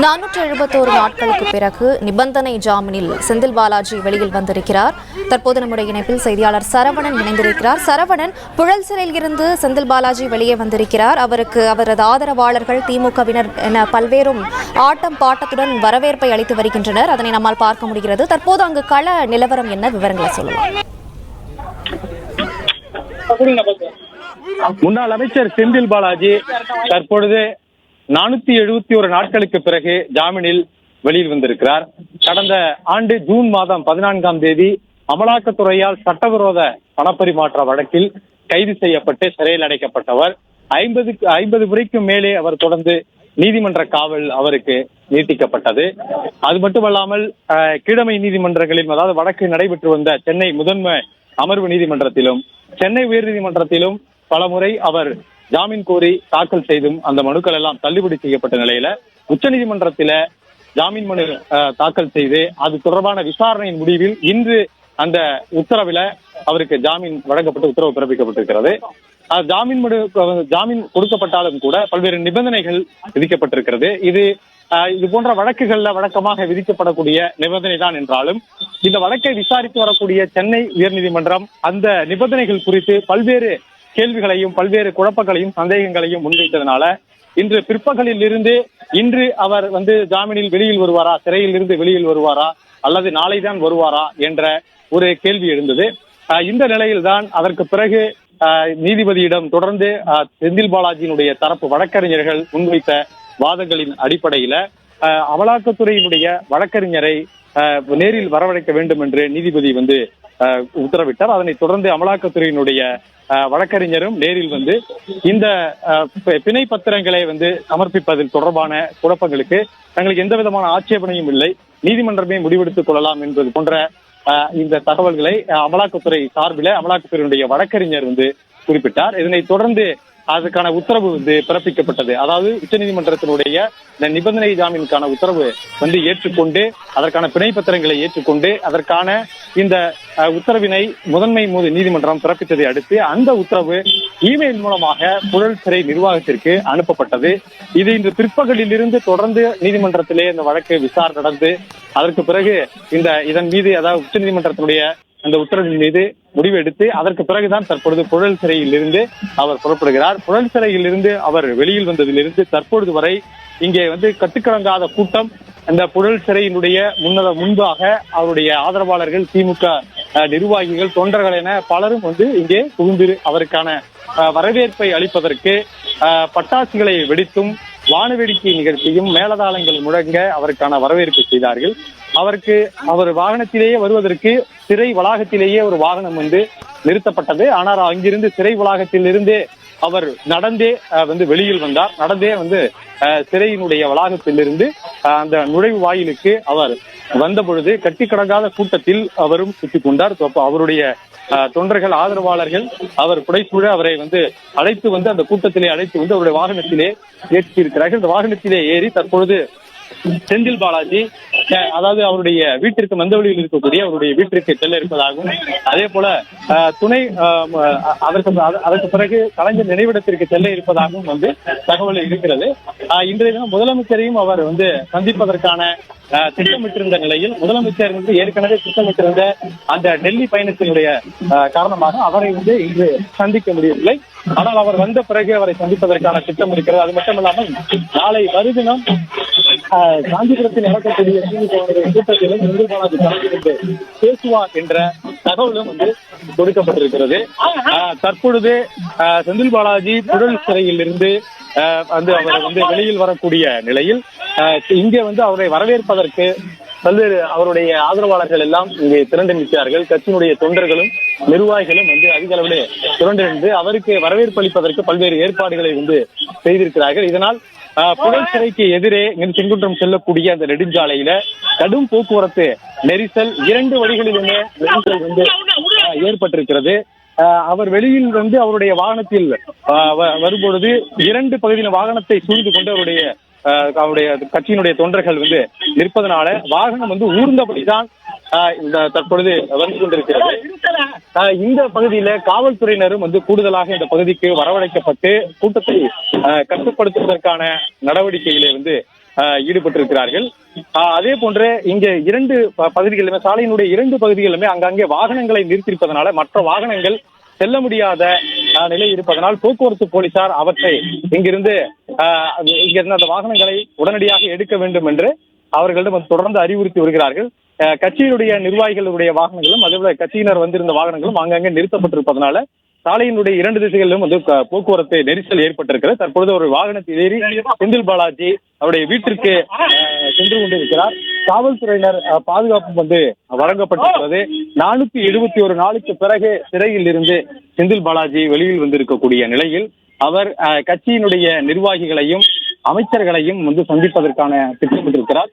471 நாட்களுக்கு பிறகு நிபந்தனை ஜாமீனில் செந்தில் பாலாஜி வெளியில் வந்திருக்கிறார். தற்போது நம்முடைய இணைப்பில் செய்தியாளர் சரவணன் இணைந்திருக்கிறார். சரவணன், புழல் சிறையில் இருந்து செந்தில் பாலாஜி வெளியே வந்திருக்கிறார். அவருக்கு அவரது ஆதரவாளர்கள், திமுகவினர் என பல்வேறும் ஆட்டம் பாட்டத்துடன் வரவேற்பை அளித்து வருகின்றனர். அதனை நம்மால் பார்க்க முடிகிறது. தற்போது அங்கு கள நிலவரம் என்ன, விவரங்களை சொல்லலாம். முன்னாள் அமைச்சர் செந்தில் பாலாஜி தற்பொழுது 471 நாட்களுக்கு பிறகு ஜாமீனில் வெளியில் வந்திருக்கிறார். கடந்த ஆண்டு ஜூன் மாதம் 14ஆம் தேதி அமலாக்கத்துறையால் சட்டவிரோத பணப்பரிமாற்ற வழக்கில் கைது செய்யப்பட்டு சிறையில் அடைக்கப்பட்டவர். 50 முறைக்கும் மேலே அவர் தொடர்ந்து நீதிமன்ற காவல் அவருக்கு நீட்டிக்கப்பட்டது. அது மட்டுமல்லாமல் கீழமை நீதிமன்றங்களிலும், அதாவது வழக்கு நடைபெற்று வந்த சென்னை முதன்மை அமர்வு நீதிமன்றத்திலும், சென்னை உயர்நீதிமன்றத்திலும் பல முறை அவர் ஜாமீன் கோரி தாக்கல் செய்தும் அந்த மனுக்கள் எல்லாம் தள்ளுபடி செய்யப்பட்ட நிலையில உச்சநீதிமன்றத்தில ஜாமீன் மனு தாக்கல் செய்து அது தொடர்பான விசாரணையின் முடிவில் இன்று அந்த உத்தரவில அவருக்கு ஜாமீன் வழங்கப்பட்டு உத்தரவு பிறப்பிக்கப்பட்டிருக்கிறது. ஜாமீன் கொடுக்கப்பட்டாலும் கூட பல்வேறு நிபந்தனைகள் விதிக்கப்பட்டிருக்கிறது. இது போன்ற வழக்குகள்ல வழக்கமாக விதிக்கப்படக்கூடிய நிபந்தனை தான் என்றாலும் இந்த வழக்கை விசாரித்து வரக்கூடிய சென்னை உயர்நீதிமன்றம் அந்த நிபந்தனைகள் குறித்து பல்வேறு கேள்விகளையும் பல்வேறு குழப்பங்களையும் சந்தேகங்களையும் முன்வைத்ததனால இன்று பிற்பகலில் இருந்து இன்று அவர் ஜாமீனில் வெளியில் வருவாரா, சிறையில் இருந்து வெளியில் வருவாரா, அல்லது நாளை தான் வருவாரா என்ற ஒரு கேள்வி எழுந்தது. இந்த நிலையில்தான் அதற்கு பிறகு நீதிபதியிடம் தொடர்ந்து செந்தில் பாலாஜியினுடைய தரப்பு வழக்கறிஞர்கள் முன்வைத்த வாதங்களின் அடிப்படையில அமலாக்கத்துறையினுடைய வழக்கறிஞரை நேரில் வரவழைக்க வேண்டும் என்று நீதிபதி உத்தரவிட்டார். அதனைத் தொடர்ந்து அமலாக்கத்துறையினுடைய வழக்கறிஞரும் நேரில் இந்த பிணை பத்திரங்களை சமர்ப்பிப்பதில் தொடர்பான குழப்பங்களுக்கு தங்களுக்கு எந்த விதமான ஆட்சேபனையும் இல்லை, நீதிமன்றமே முடிவெடுத்துக் கொள்ளலாம் என்பது போன்ற இந்த தகவல்களை அமலாக்கத்துறை சார்பில் அமலாக்கத்துறையினுடைய வழக்கறிஞர் குறிப்பிட்டார். இதனைத் தொடர்ந்து அதுக்கான உத்தரவு பிறப்பிக்கப்பட்டது. அதாவது உச்சநீதிமன்றத்தினுடைய இந்த நிபந்தனை ஜாமீனுக்கான உத்தரவு ஏற்றுக்கொண்டு அதற்கான பிணை பத்திரங்களை ஏற்றுக்கொண்டு அதற்கான இந்த உத்தரவினை முதன்மை நீதிமன்றம் பிறப்பித்ததை அடுத்து அந்த உத்தரவு இமெயில் மூலமாக புழல் சிறை நிர்வாகத்திற்கு அனுப்பப்பட்டது. இது இன்று பிற்பகலில் இருந்து தொடர்ந்து நீதிமன்றத்திலே இந்த வழக்கு விசாரணை நடந்து அதற்கு பிறகு இதன் மீது, அதாவது உச்சநீதிமன்றத்தினுடைய அந்த உத்தரவின் மீது முடிவு எடுத்து அதற்கு பிறகுதான் தற்பொழுது புழல் சிறையில் இருந்து அவர் புறப்படுகிறார். புழல் சிறையில் இருந்து அவர் வெளியில் வந்ததிலிருந்து தற்பொழுது வரை இங்கே கட்டுக்கடங்காத கூட்டம் அந்த புழல் சிறையினுடைய முன்பாக அவருடைய ஆதரவாளர்கள், திமுக நிர்வாகிகள், தொண்டர்கள் என பலரும் இங்கே புகுந்து அவருக்கான வரவேற்பை அளிப்பதற்கு பட்டாசுகளை வெடித்தும் வானவேடிக்கை நிகழ்ச்சியும் மேலதாளங்கள் முழங்க அவருக்கான வரவேற்பு செய்தார்கள். அவர் வாகனத்திலேயே வருவதற்கு சிறை வளாகத்திலேயே ஒரு வாகனம் நிறுத்தப்பட்டது. ஆனால் அங்கிருந்து சிறை வளாகத்தில் இருந்தே அவர் நடந்தே வெளியில் வந்தார். நடந்தே சிறையினுடைய வளாகத்திலிருந்து அந்த நுழைவு வாயிலுக்கு அவர் வந்த பொழுது கட்டிக்கடங்காத கூட்டத்தில் அவரும் சுற்றிக் கொண்டார். அவருடைய தொண்டர்கள், ஆதரவாளர்கள் அவர் புடைசூழ அவரை அழைத்து அந்த கூட்டத்திலே அழைத்து அவருடைய வாகனத்திலே ஏற்றியிருக்கிறார்கள். இந்த வாகனத்திலே ஏறி தற்பொழுது செந்தில் பாலாஜி, அதாவது அவருடைய வீட்டிற்கு மந்தவெளியில் இருக்கக்கூடிய அவருடைய வீட்டிற்கு செல்ல இருப்பதாகவும், அதே போல துணை அதற்கு பிறகு கலைஞர் நினைவிடத்திற்கு செல்ல இருப்பதாகவும் தகவல் இருக்கிறது. இன்றைய தினம் முதலமைச்சரையும் அவர் சந்திப்பதற்கான திட்டமிட்டிருந்த நிலையில் முதலமைச்சர் ஏற்கனவே திட்டமிட்டிருந்த அந்த டெல்லி பயணத்தினுடைய காரணமாக அவரை இன்று சந்திக்க முடியவில்லை. ஆனால் அவர் வந்த பிறகு அவரை சந்திப்பதற்கான திட்டம் இருக்கிறது. அது மட்டுமல்லாமல் நாளை மறுதினம் காஞ்சிபுரத்தில் நடக்கக்கூடிய திமுக கூட்டத்திலும் செந்தில் பாலாஜி கலந்து கொண்டு பேசுவார் என்ற தகவலும் கொடுக்கப்பட்டிருக்கிறது. தற்பொழுது செந்தில் பாலாஜி புழல் சிறையில் இருந்து அவர் வெளியில் வரக்கூடிய நிலையில் இங்கே அவரை வரவேற்பதற்கு பல்வேறு அவருடைய ஆதரவாளர்கள் எல்லாம் இங்கே திரண்டு நிற்கிறார்கள். கட்சியினுடைய தொண்டர்களும் நிர்வாகிகளும் அதிக அளவிலே திரண்டு அவருக்கு வரவேற்பு அளிப்பதற்கு பல்வேறு ஏற்பாடுகளை செய்திருக்கிறார்கள். இதனால் புழல் சிறைக்கு எதிரே செங்குன்றம் செல்லக்கூடிய அந்த நெடுஞ்சாலையில கடும் போக்குவரத்து நெரிசல், 2 வழிகளிலுமே நெரிசல் ஏற்பட்டிருக்கிறது. அவர் வெளியில் அவருடைய வாகனத்தில் வரும்பொழுது 2 பகுதியில் வாகனத்தை சூழ்ந்து கொண்டு அவருடைய கட்சியினுடைய தொண்டர்கள் நிற்பதனால வாகனம் ஊர்ந்தபடிதான் தற்பொழுது வந்து கொண்டிருக்கிறது. இந்த பகுதியில காவல்துறையினரும் கூடுதலாக இந்த பகுதிக்கு வரவழைக்கப்பட்டு கூட்டத்தை கட்டுப்படுத்துவதற்கான நடவடிக்கைகளை ஈடுபட்டிருக்கிறார்கள். அதே போன்று இங்க இரண்டு பகுதிகளுமே, சாலையினுடைய இரண்டு பகுதிகளுமே அங்கங்கே வாகனங்களை நிறுத்தியிருப்பதனால மற்ற வாகனங்கள் செல்ல முடியாத நிலை இருப்பதனால் போக்குவரத்து போலீசார் அவற்றை இங்கிருந்து அந்த வாகனங்களை உடனடியாக எடுக்க வேண்டும் என்று அவர்களிடம் தொடர்ந்து அறிவுறுத்தி வருகிறார்கள். கட்சியினுடைய நிர்வாகிகளுடைய வாகனங்களும் அதேபோல கட்சியினர் வந்திருந்த வாகனங்களும் அங்கங்கே நிறுத்தப்பட்டிருப்பதனால சாலையினுடைய இரண்டு திசைகளிலும் போக்குவரத்து நெரிசல் ஏற்பட்டிருக்கிறது. தற்பொழுது ஒரு வாகனத்தில் ஏறி செந்தில் பாலாஜி அவருடைய வீட்டிற்கு சென்று கொண்டிருக்கிறார். காவல்துறையினர் பாதுகாப்பு வழங்கப்பட்டிருக்கிறது. 471 நாளுக்கு பிறகு சிறையில் இருந்து செந்தில் பாலாஜி வெளியில் வந்திருக்கக்கூடிய நிலையில் அவர் கட்சியினுடைய நிர்வாகிகளையும் அமைச்சர்களையும் சந்திப்பதற்கான திட்டமிட்டிருக்கிறார்.